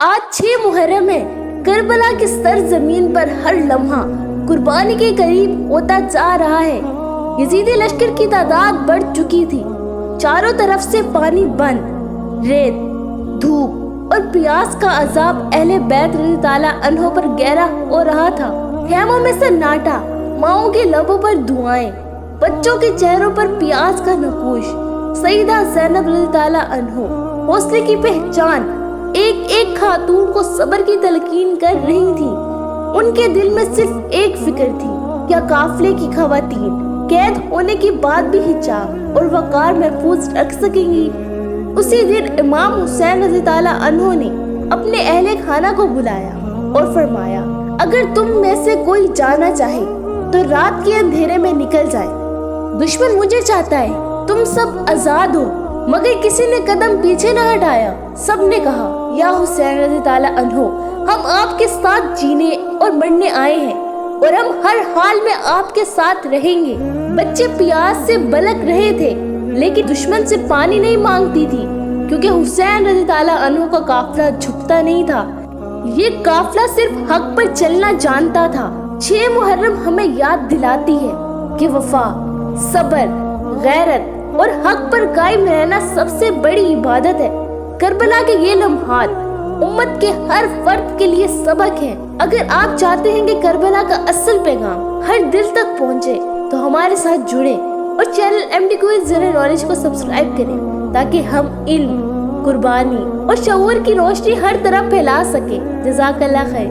آج 6 محرم ہے۔ کربلا کی سرزمین پر ہر لمحہ قربانی کے قریب ہوتا جا رہا ہے۔ یزیدی لشکر کی تعداد بڑھ چکی تھی۔ چاروں طرف سے پانی بند، ریت، دھوپ اور پیاس کا عذاب اہل بیت رضی تعالیٰ عنہ پر گہرا ہو رہا تھا۔ خیموں میں سناٹا، ماؤں کے لبوں پر دعائیں، بچوں کے چہروں پر پیاس کا نقوش۔ سیدہ زینب رضی تعالیٰ عنہ حوصلے کی پہچان، ایک ایک خاتون کو صبر کی تلقین کر رہی تھی۔ ان کے دل میں صرف ایک فکر تھی، کیا قافلے کی خواتین قید ہونے کے بعد بھی حجاب اور وقار محفوظ رکھ سکیں گی؟ اسی دن امام حسین رضی تعالیٰ عنہ نے اپنے اہل خانہ کو بلایا اور فرمایا، اگر تم میں سے کوئی جانا چاہے تو رات کے اندھیرے میں نکل جائے۔ دشمن مجھے چاہتا ہے، تم سب آزاد ہو۔ مگر کسی نے قدم پیچھے نہ ہٹایا۔ سب نے کہا، یا حسین رضی تعالیٰ عنہ، ہم آپ کے ساتھ جینے اور مرنے آئے ہیں اور ہم ہر حال میں آپ کے ساتھ رہیں گے۔ بچے پیاس سے بلک رہے تھے، لیکن دشمن سے پانی نہیں مانگتی تھی، کیونکہ حسین رضی تعالیٰ عنہ کا قافلہ جھکتا نہیں تھا۔ یہ قافلہ صرف حق پر چلنا جانتا تھا۔ 6 محرم ہمیں یاد دلاتی ہے کہ وفا، صبر، غیرت اور حق پر قائم رہنا سب سے بڑی عبادت ہے۔ کربلا کے یہ لمحات امت کے ہر فرد کے لیے سبق ہے۔ اگر آپ چاہتے ہیں کہ کربلا کا اصل پیغام ہر دل تک پہنچے تو ہمارے ساتھ جڑیں اور چینل MD کوئز زر نالج کو سبسکرائب کریں، تاکہ ہم علم، قربانی اور شعور کی روشنی ہر طرف پھیلا سکیں۔ جزاک اللہ خیر۔